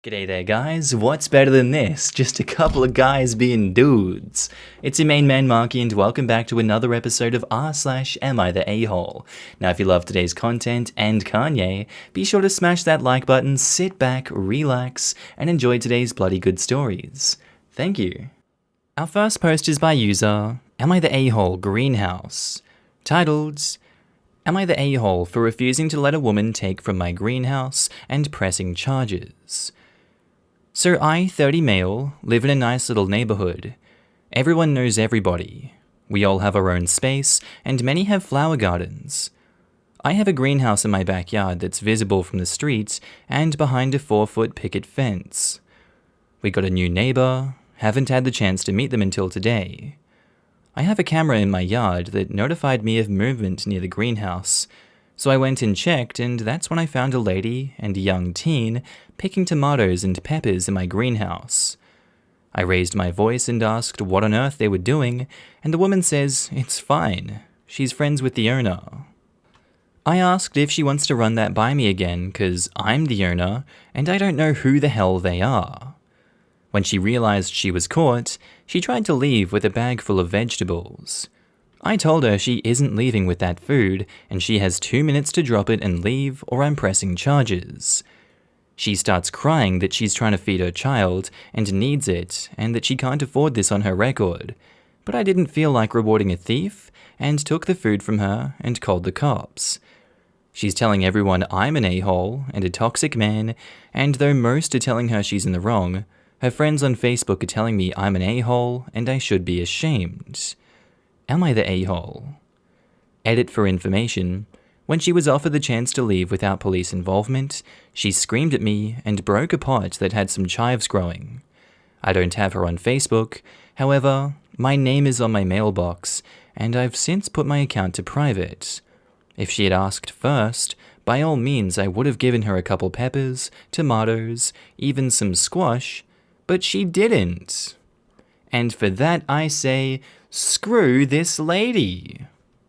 G'day there guys, what's better than this? Just a couple of guys being dudes. It's your main man Markee and welcome back to another episode of r/AmiTheA. Now if you love today's content and Kanye, be sure to smash that like button, sit back, relax, and enjoy today's bloody good stories. Thank you. Our first post is by user AmiTheA Greenhouse, titled, Am I the a-hole for refusing to let a woman take from my greenhouse and pressing charges? So I, 30 male, live in a nice little neighborhood. Everyone knows everybody. We all have our own space, and many have flower gardens. I have a greenhouse in my backyard that's visible from the street and behind a 4-foot picket fence. We got a new neighbor, haven't had the chance to meet them until today. I have a camera in my yard that notified me of movement near the greenhouse, so I went and checked, and that's when I found a lady and a young teen picking tomatoes and peppers in my greenhouse. I raised my voice and asked what on earth they were doing, and the woman says it's fine. She's friends with the owner. I asked if she wants to run that by me again, 'cause I'm the owner, and I don't know who the hell they are. When she realized she was caught, she tried to leave with a bag full of vegetables. I told her she isn't leaving with that food, and she has 2 minutes to drop it and leave, or I'm pressing charges. She starts crying that she's trying to feed her child and needs it, and that she can't afford this on her record. But I didn't feel like rewarding a thief, and took the food from her and called the cops. She's telling everyone I'm an a-hole and a toxic man, and though most are telling her she's in the wrong, her friends on Facebook are telling me I'm an a-hole and I should be ashamed. Am I the a-hole? Edit for information. When she was offered the chance to leave without police involvement, she screamed at me and broke a pot that had some chives growing. I don't have her on Facebook, however, my name is on my mailbox, and I've since put my account to private. If she had asked first, by all means I would have given her a couple peppers, tomatoes, even some squash, but she didn't. And for that I say, screw this lady.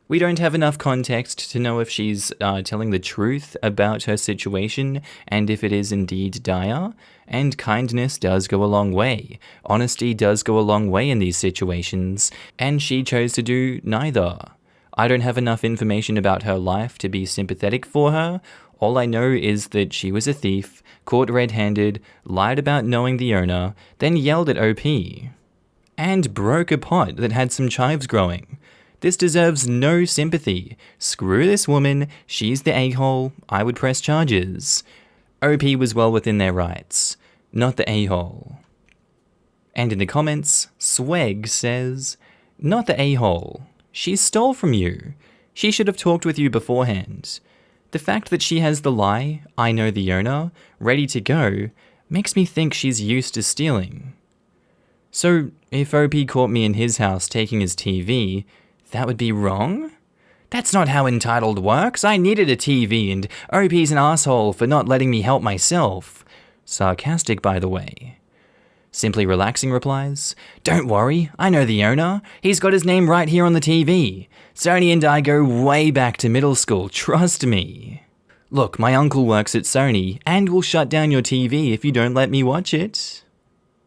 We don't have enough context to know if she's telling the truth about her situation and if it is indeed dire, and kindness does go a long way. Honesty does go a long way in these situations, and she chose to do neither. I don't have enough information about her life to be sympathetic for her. All I know is that she was a thief, caught red-handed, lied about knowing the owner, then yelled at OP. And broke a pot that had some chives growing. This deserves no sympathy. Screw this woman, she's the a-hole, I would press charges. OP was well within their rights, not the a-hole. And in the comments, Sweg says, not the a-hole. She stole from you. She should have talked with you beforehand. The fact that she has the lie, I know the owner, ready to go, makes me think she's used to stealing. So, if OP caught me in his house taking his TV, that would be wrong? That's not how entitled works. I needed a TV and OP's an asshole for not letting me help myself. Sarcastic, by the way. Simply Relaxing replies, don't worry, I know the owner. He's got his name right here on the TV. Sony and I go way back to middle school, trust me. Look, my uncle works at Sony and will shut down your TV if you don't let me watch it.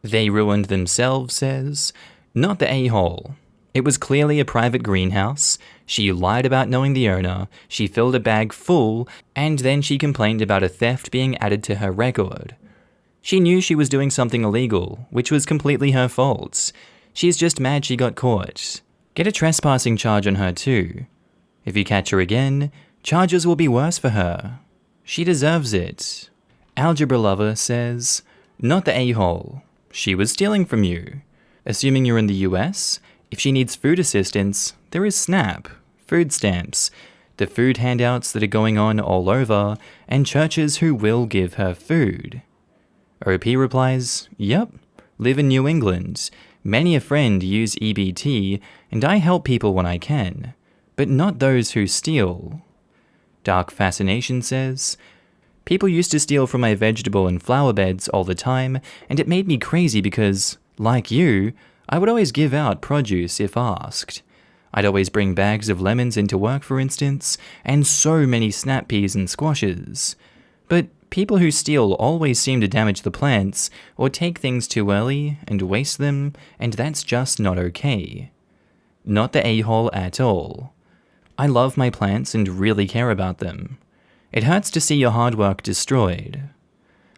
They ruined themselves says, not the a-hole. It was clearly a private greenhouse. She lied about knowing the owner, she filled a bag full, and then she complained about a theft being added to her record. She knew she was doing something illegal, which was completely her fault. She's just mad she got caught. Get a trespassing charge on her too. If you catch her again, charges will be worse for her. She deserves it. Algebra Lover says, not the a-hole. She was stealing from you. Assuming you're in the US, if she needs food assistance, there is SNAP, food stamps, the food handouts that are going on all over, and churches who will give her food. OP replies, yep, live in New England. Many a friend use EBT, and I help people when I can, but not those who steal. Dark Fascination says, people used to steal from my vegetable and flower beds all the time, and it made me crazy because, like you, I would always give out produce if asked. I'd always bring bags of lemons into work, for instance, and so many snap peas and squashes. But People who steal always seem to damage the plants or take things too early and waste them, and that's just not okay. Not the a-hole at all. I love my plants and really care about them. It hurts to see your hard work destroyed.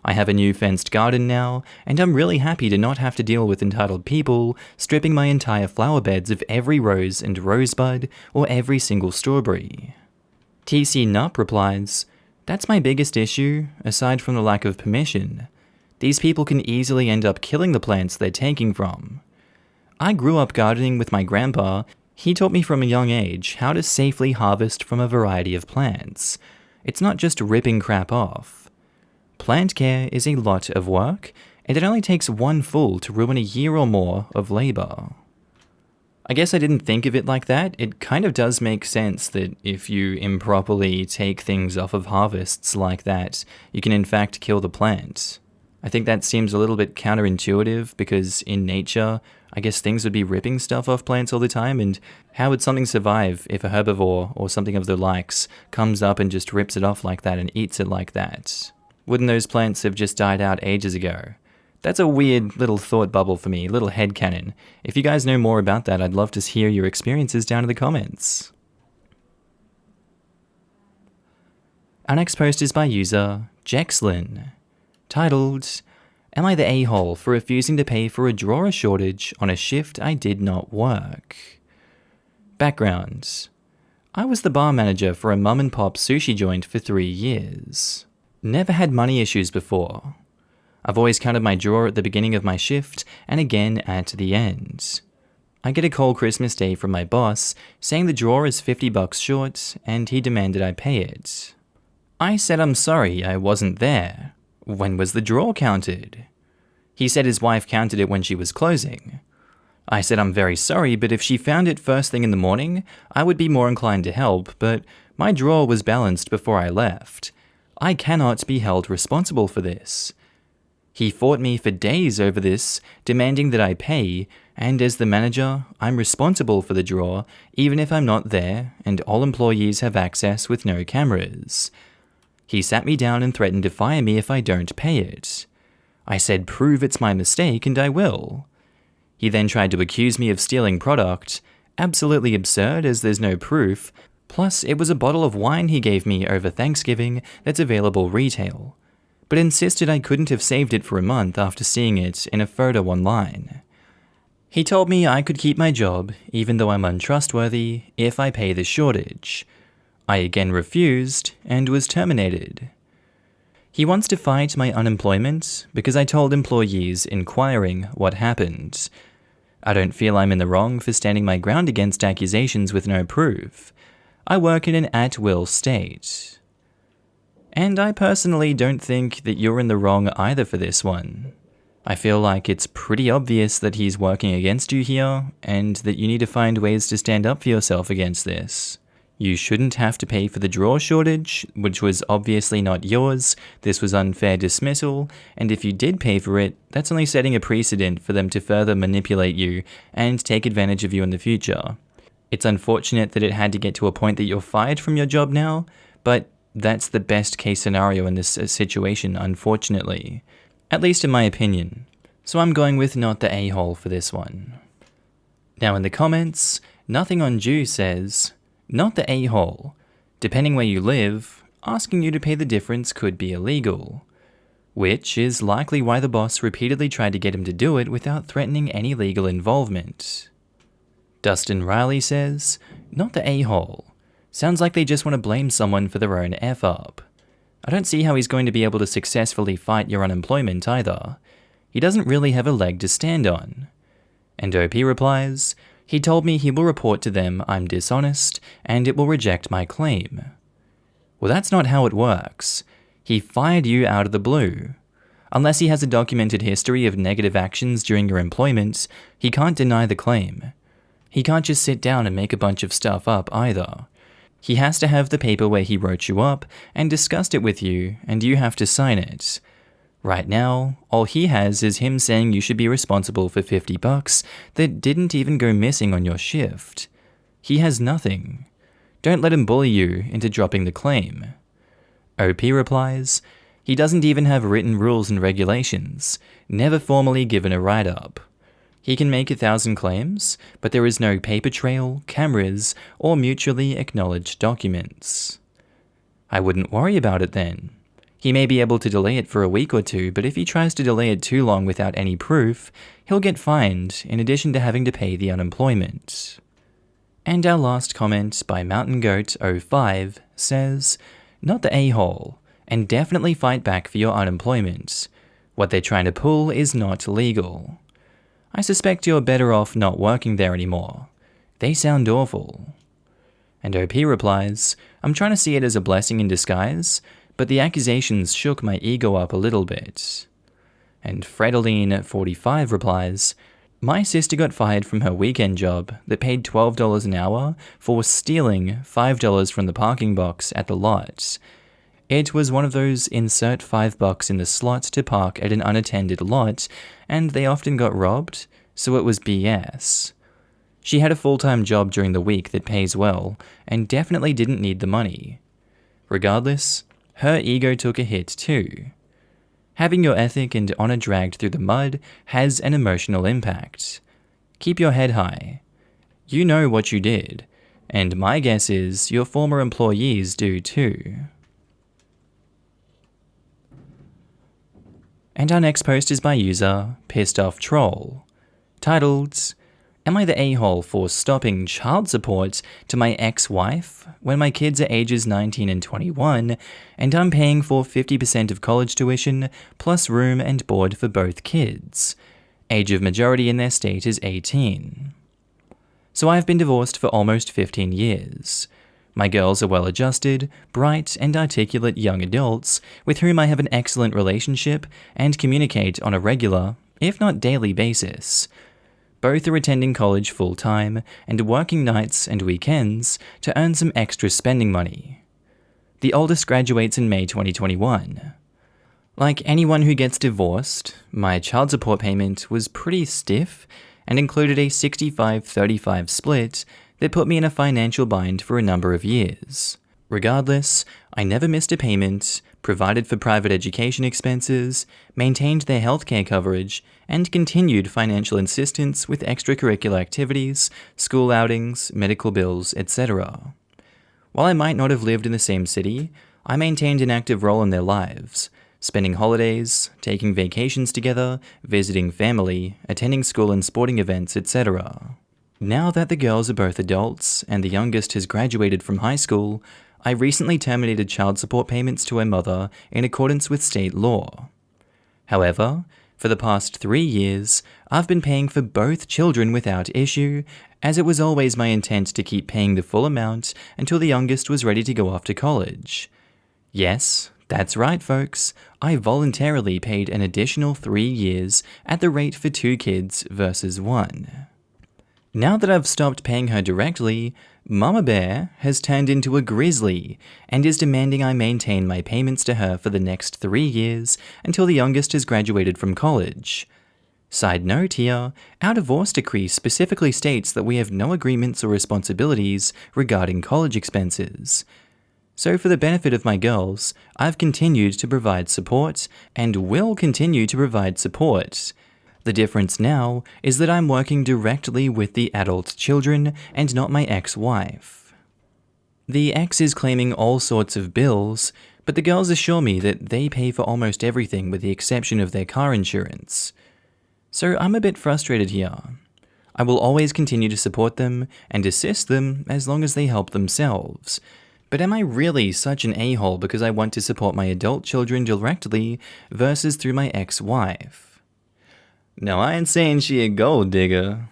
I have a new fenced garden now, and I'm really happy to not have to deal with entitled people stripping my entire flower beds of every rose and rosebud or every single strawberry. TC Nup replies, "That's my biggest issue, aside from the lack of permission. These people can easily end up killing the plants they're taking from. I grew up gardening with my grandpa. He taught me from a young age how to safely harvest from a variety of plants. It's not just ripping crap off. Plant care is a lot of work, and it only takes one fool to ruin a year or more of labor." I guess I didn't think of it like that. It kind of does make sense that if you improperly take things off of harvests like that, you can in fact kill the plant. I think that seems a little bit counterintuitive because in nature, I guess things would be ripping stuff off plants all the time, and how would something survive if a herbivore or something of the likes comes up and just rips it off like that and eats it like that? Wouldn't those plants have just died out ages ago? That's a weird little thought bubble for me, little headcanon. If you guys know more about that, I'd love to hear your experiences down in the comments. Our next post is by user Jexlin, titled, "Am I the a-hole for refusing to pay for a drawer shortage on a shift I did not work?" Background: I was the bar manager for a mum and pop sushi joint for 3 years. Never had money issues before. I've always counted my drawer at the beginning of my shift and again at the end. I get a call Christmas Day from my boss saying the drawer is $50 short and he demanded I pay it. I said I'm sorry, I wasn't there. When was the drawer counted? He said his wife counted it when she was closing. I said I'm very sorry, but if she found it first thing in the morning, I would be more inclined to help, but my drawer was balanced before I left. I cannot be held responsible for this. He fought me for days over this, demanding that I pay, and as the manager, I'm responsible for the drawer, even if I'm not there, and all employees have access with no cameras. He sat me down and threatened to fire me if I don't pay it. I said prove it's my mistake and I will. He then tried to accuse me of stealing product, absolutely absurd as there's no proof, plus it was a bottle of wine he gave me over Thanksgiving that's available retail, but insisted I couldn't have saved it for a month after seeing it in a photo online. He told me I could keep my job, even though I'm untrustworthy, if I pay the shortage. I again refused, and was terminated. He wants to fight my unemployment because I told employees inquiring what happened. I don't feel I'm in the wrong for standing my ground against accusations with no proof. I work in an at-will state. And I personally don't think that you're in the wrong either for this one. I feel like it's pretty obvious that he's working against you here, and that you need to find ways to stand up for yourself against this. You shouldn't have to pay for the drawer shortage, which was obviously not yours. This was unfair dismissal, and if you did pay for it, that's only setting a precedent for them to further manipulate you and take advantage of you in the future. It's unfortunate that it had to get to a point that you're fired from your job now, but that's the best case scenario in this situation, unfortunately. At least in my opinion. So I'm going with not the a-hole for this one. Now in the comments, Nothing on Jew says, not the a-hole. Depending where you live, asking you to pay the difference could be illegal. Which is likely why the boss repeatedly tried to get him to do it without threatening any legal involvement. Dustin Riley says, not the a-hole. Sounds like they just want to blame someone for their own F-up. I don't see how he's going to be able to successfully fight your unemployment either. He doesn't really have a leg to stand on. And OP replies, he told me he will report to them I'm dishonest and it will reject my claim. Well, that's not how it works. He fired you out of the blue. Unless he has a documented history of negative actions during your employment, he can't deny the claim. He can't just sit down and make a bunch of stuff up either. He has to have the paper where he wrote you up and discussed it with you, and you have to sign it. Right now, all he has is him saying you should be responsible for $50 that didn't even go missing on your shift. He has nothing. Don't let him bully you into dropping the claim. OP replies, He doesn't even have written rules and regulations, never formally given a write-up. He can make 1,000 claims, but there is no paper trail, cameras, or mutually acknowledged documents. I wouldn't worry about it then. He may be able to delay it for a week or two, but if he tries to delay it too long without any proof, he'll get fined in addition to having to pay the unemployment. And our last comment by Mountain Goat 05 says, "Not the a-hole, and definitely fight back for your unemployment. What they're trying to pull is not legal. I suspect you're better off not working there anymore. They sound awful." And OP replies, "I'm trying to see it as a blessing in disguise, but the accusations shook my ego up a little bit." And Fredeline45 replies, "My sister got fired from her weekend job that paid $12 an hour for stealing $5 from the parking box at the lot. It was one of those insert $5 in the slot to park at an unattended lot, and they often got robbed, so it was BS. She had a full-time job during the week that pays well, and definitely didn't need the money. Regardless, her ego took a hit too. Having your ethic and honor dragged through the mud has an emotional impact. Keep your head high. You know what you did, and my guess is your former employees do too." And our next post is by user Pissed Off Troll, titled, "Am I the a-hole for stopping child support to my ex-wife when my kids are ages 19 and 21, and I'm paying for 50% of college tuition plus room and board for both kids? Age of majority in their state is 18. So I've been divorced for almost 15 years. My girls are well-adjusted, bright, and articulate young adults with whom I have an excellent relationship and communicate on a regular, if not daily basis. Both are attending college full-time and working nights and weekends to earn some extra spending money. The oldest graduates in May 2021. Like anyone who gets divorced, my child support payment was pretty stiff and included a 65-35 split that put me in a financial bind for a number of years. Regardless, I never missed a payment, provided for private education expenses, maintained their healthcare coverage, and continued financial assistance with extracurricular activities, school outings, medical bills, etc. While I might not have lived in the same city, I maintained an active role in their lives, spending holidays, taking vacations together, visiting family, attending school and sporting events, etc. Now that the girls are both adults and the youngest has graduated from high school, I recently terminated child support payments to her mother in accordance with state law. However, for the past 3 years, I've been paying for both children without issue, as it was always my intent to keep paying the full amount until the youngest was ready to go off to college. Yes, that's right folks, I voluntarily paid an additional 3 years at the rate for 2 kids versus 1. Now that I've stopped paying her directly, Mama Bear has turned into a grizzly and is demanding I maintain my payments to her for the next 3 years until the youngest has graduated from college. Side note here, our divorce decree specifically states that we have no agreements or responsibilities regarding college expenses. So for the benefit of my girls, I've continued to provide support and will continue to provide support. The difference now is that I'm working directly with the adult children and not my ex-wife. The ex is claiming all sorts of bills, but the girls assure me that they pay for almost everything with the exception of their car insurance. So I'm a bit frustrated here. I will always continue to support them and assist them as long as they help themselves. But am I really such an a-hole because I want to support my adult children directly versus through my ex-wife? Now, I ain't saying she a gold digger,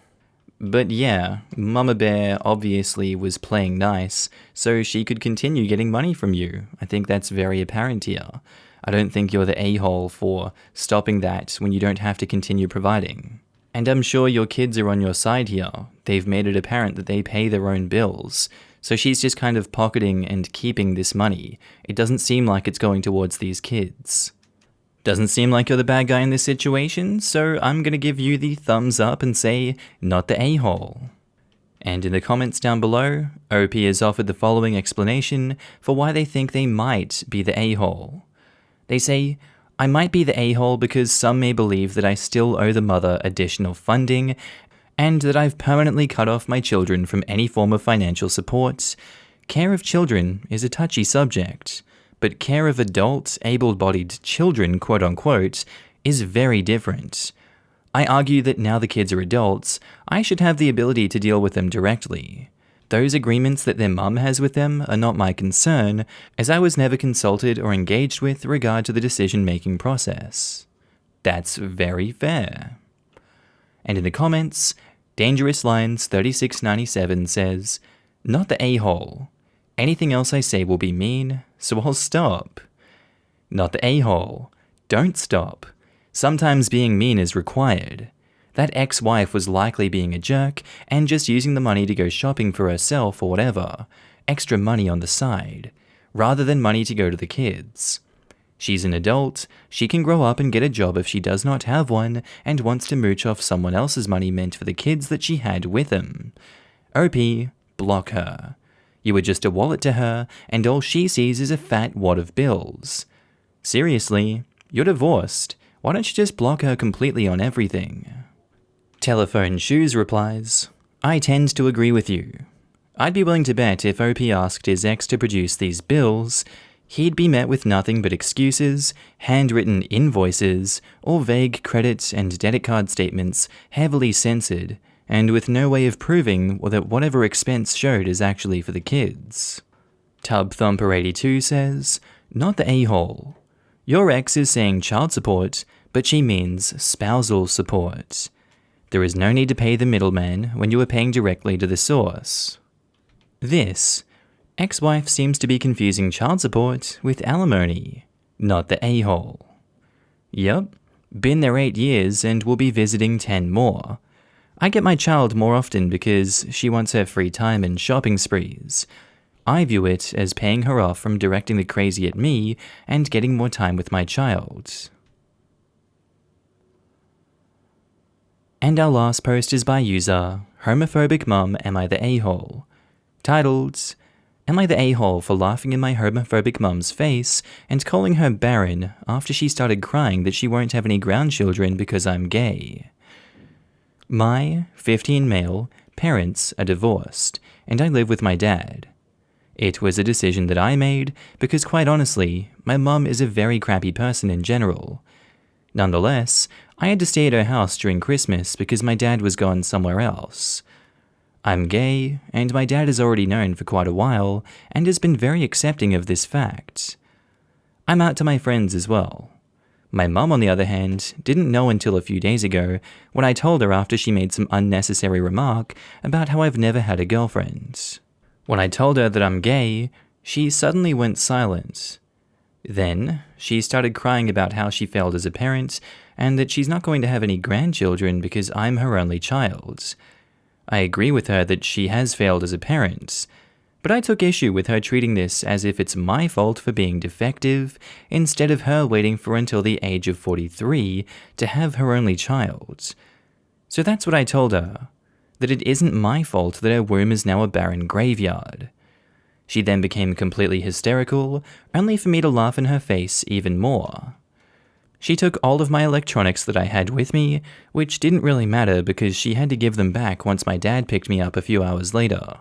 but yeah, Mama Bear obviously was playing nice, so she could continue getting money from you. I think that's very apparent here. I don't think you're the a-hole for stopping that when you don't have to continue providing. And I'm sure your kids are on your side here. They've made it apparent that they pay their own bills, so she's just kind of pocketing and keeping this money. It doesn't seem like it's going towards these kids. Doesn't seem like you're the bad guy in this situation, so I'm gonna give you the thumbs up and say, not the a-hole. And in the comments down below, OP has offered the following explanation for why they think they might be the a-hole. They say, I might be the a-hole because some may believe that I still owe the mother additional funding and that I've permanently cut off my children from any form of financial support. Care of children is a touchy subject, but care of adult, able-bodied children, quote-unquote, is very different. I argue that now the kids are adults, I should have the ability to deal with them directly. Those agreements that their mum has with them are not my concern, as I was never consulted or engaged with regard to the decision-making process. That's very fair. And in the comments, Dangerous Lines 3697 says, not the a-hole. Anything else I say will be mean, so I'll stop. Not the a-hole. Don't stop. Sometimes being mean is required. That ex-wife was likely being a jerk and just using the money to go shopping for herself or whatever, extra money on the side, rather than money to go to the kids. She's an adult, she can grow up and get a job if she does not have one and wants to mooch off someone else's money meant for the kids that she had with him. OP, block her. You were just a wallet to her, and all she sees is a fat wad of bills. Seriously, you're divorced. Why don't you just block her completely on everything? Telephone Shoes replies, I tend to agree with you. I'd be willing to bet if OP asked his ex to produce these bills, he'd be met with nothing but excuses, handwritten invoices, or vague credit and debit card statements heavily censored, and with no way of proving that whatever expense showed is actually for the kids. Tub Thumper 82 says, not the a-hole. Your ex is saying child support, but she means spousal support. There is no need to pay the middleman when you are paying directly to the source. This, ex-wife seems to be confusing child support with alimony, not the a-hole. Yup, been there 8 years and will be visiting 10 more. I get my child more often because she wants her free time and shopping sprees. I view it as paying her off from directing the crazy at me and getting more time with my child. And our last post is by user Homophobic Mum Am I the A-hole? Titled, Am I the a-hole for laughing in my homophobic mum's face and calling her barren after she started crying that she won't have any grandchildren because I'm gay? My, 15 male, parents are divorced, and I live with my dad. It was a decision that I made because, quite honestly, my mum is a very crappy person in general. Nonetheless, I had to stay at her house during Christmas because my dad was gone somewhere else. I'm gay, and my dad is already known for quite a while and has been very accepting of this fact. I'm out to my friends as well. My mum, on the other hand, didn't know until a few days ago when I told her after she made some unnecessary remark about how I've never had a girlfriend. When I told her that I'm gay, she suddenly went silent. Then, she started crying about how she failed as a parent and that she's not going to have any grandchildren because I'm her only child. I agree with her that she has failed as a parent, but I took issue with her treating this as if it's my fault for being defective, instead of her waiting for until the age of 43 to have her only child. So that's what I told her, that it isn't my fault that her womb is now a barren graveyard. She then became completely hysterical, only for me to laugh in her face even more. She took all of my electronics that I had with me, which didn't really matter because she had to give them back once my dad picked me up a few hours later.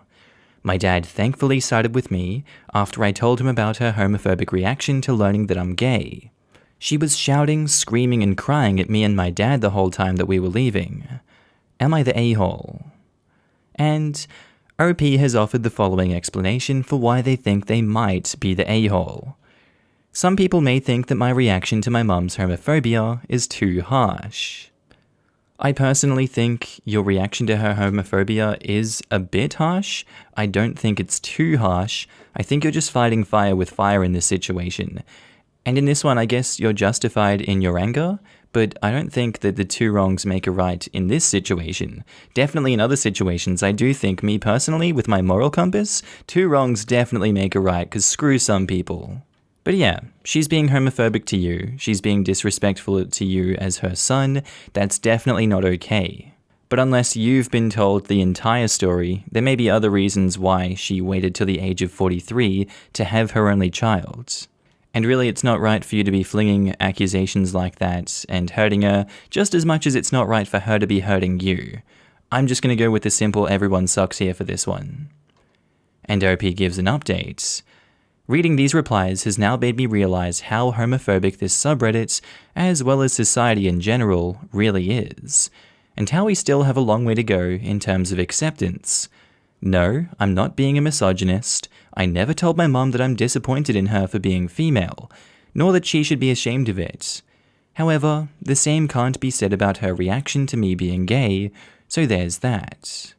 My dad thankfully sided with me after I told him about her homophobic reaction to learning that I'm gay. She was shouting, screaming, and crying at me and my dad the whole time that we were leaving. Am I the a-hole? And OP has offered the following explanation for why they think they might be the a-hole. Some people may think that my reaction to my mum's homophobia is too harsh. I personally think your reaction to her homophobia is a bit harsh. I don't think it's too harsh. I think you're just fighting fire with fire in this situation. And in this one, I guess you're justified in your anger, but I don't think that the two wrongs make a right in this situation. Definitely in other situations, I do think, me personally, with my moral compass, two wrongs definitely make a right, because screw some people. But yeah, she's being homophobic to you, she's being disrespectful to you as her son, that's definitely not okay. But unless you've been told the entire story, there may be other reasons why she waited till the age of 43 to have her only child. And really, it's not right for you to be flinging accusations like that and hurting her just as much as it's not right for her to be hurting you. I'm just going to go with the simple everyone sucks here for this one. And OP gives an update. Reading these replies has now made me realize how homophobic this subreddit, as well as society in general, really is, and how we still have a long way to go in terms of acceptance. No, I'm not being a misogynist. I never told my mum that I'm disappointed in her for being female, nor that she should be ashamed of it. However, the same can't be said about her reaction to me being gay, so there's that.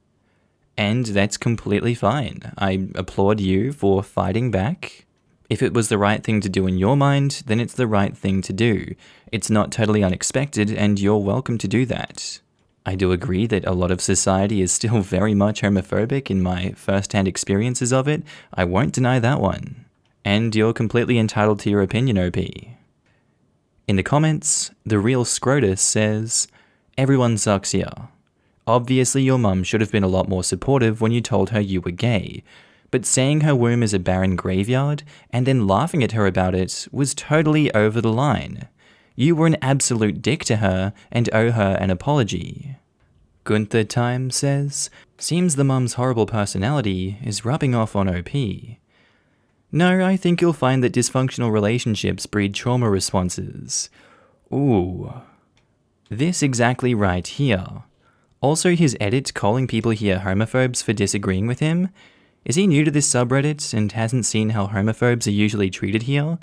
And that's completely fine. I applaud you for fighting back. If it was the right thing to do in your mind, then it's the right thing to do. It's not totally unexpected, and you're welcome to do that. I do agree that a lot of society is still very much homophobic in my first-hand experiences of it. I won't deny that one. And you're completely entitled to your opinion, OP. In the comments, The Real Scrotus says, "Everyone sucks here. Obviously your mum should have been a lot more supportive when you told her you were gay, but saying her womb is a barren graveyard and then laughing at her about it was totally over the line. You were an absolute dick to her and owe her an apology." Gunther Time says, "Seems the mum's horrible personality is rubbing off on OP. No, I think you'll find that dysfunctional relationships breed trauma responses." Ooh. This exactly right here. Also, his edit calling people here homophobes for disagreeing with him. Is he new to this subreddit and hasn't seen how homophobes are usually treated here?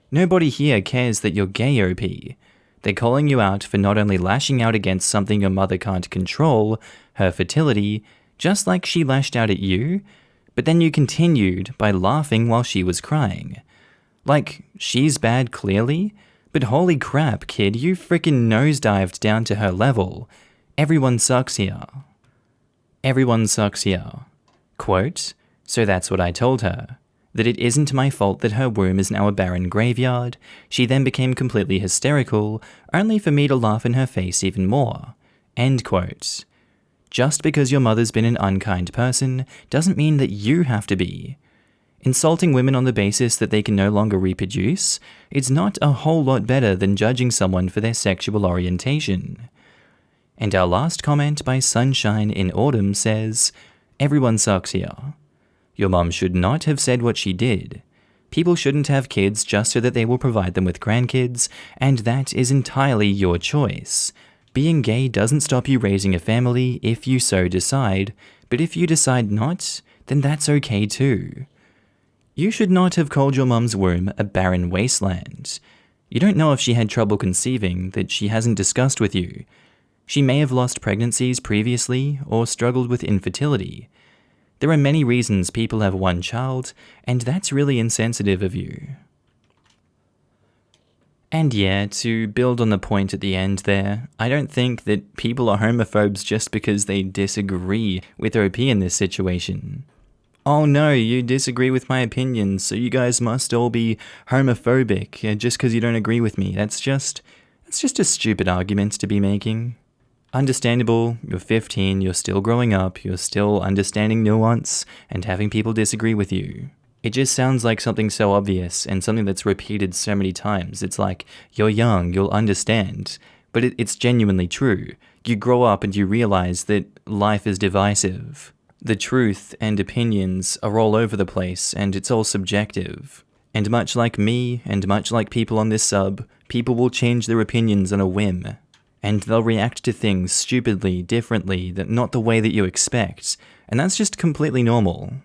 Nobody here cares that you're gay, OP. They're calling you out for not only lashing out against something your mother can't control, her fertility, just like she lashed out at you, but then you continued by laughing while she was crying. Like, she's bad clearly, but holy crap, kid, you frickin' nosedived down to her level. Everyone sucks here. Everyone sucks here. Quote, "So that's what I told her. That it isn't my fault that her womb is now a barren graveyard. She then became completely hysterical, only for me to laugh in her face even more." End quote. Just because your mother's been an unkind person doesn't mean that you have to be. Insulting women on the basis that they can no longer reproduce is not a whole lot better than judging someone for their sexual orientation. And our last comment by Sunshine in Autumn says, "Everyone sucks here. Your mum should not have said what she did. People shouldn't have kids just so that they will provide them with grandkids, and that is entirely your choice. Being gay doesn't stop you raising a family if you so decide, but if you decide not, then that's okay too. You should not have called your mum's womb a barren wasteland. You don't know if she had trouble conceiving that she hasn't discussed with you. She may have lost pregnancies previously or struggled with infertility. There are many reasons people have one child, and that's really insensitive of you." And yeah, to build on the point at the end there, I don't think that people are homophobes just because they disagree with OP in this situation. Oh no, you disagree with my opinions, so you guys must all be homophobic just because you don't agree with me. That's just a stupid argument to be making. Understandable, you're 15, you're still growing up, you're still understanding nuance and having people disagree with you. It just sounds like something so obvious and something that's repeated so many times. It's like, you're young, you'll understand. But it's genuinely true. You grow up and you realize that life is divisive. The truth and opinions are all over the place and it's all subjective. And much like me and much like people on this sub, people will change their opinions on a whim. And they'll react to things stupidly, differently, not the way that you expect. And that's just completely normal.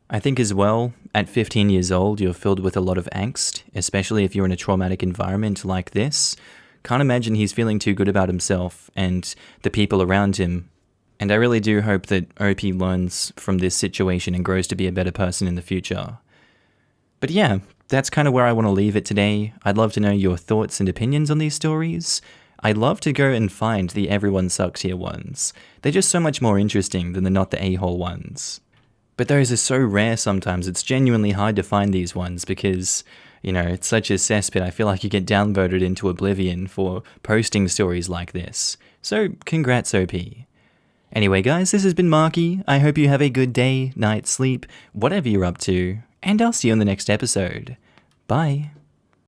I think as well, at 15 years old, you're filled with a lot of angst, especially if you're in a traumatic environment like this. Can't imagine he's feeling too good about himself and the people around him. And I really do hope that OP learns from this situation and grows to be a better person in the future. But yeah, that's kind of where I want to leave it today. I'd love to know your thoughts and opinions on these stories. I'd love to go and find the everyone sucks here ones. They're just so much more interesting than the not the a-hole ones. But those are so rare sometimes, it's genuinely hard to find these ones because, you know, it's such a cesspit. I feel like you get downvoted into oblivion for posting stories like this. So, congrats OP. Anyway guys, this has been Markee. I hope you have a good day, night, sleep, whatever you're up to, and I'll see you in the next episode. Bye.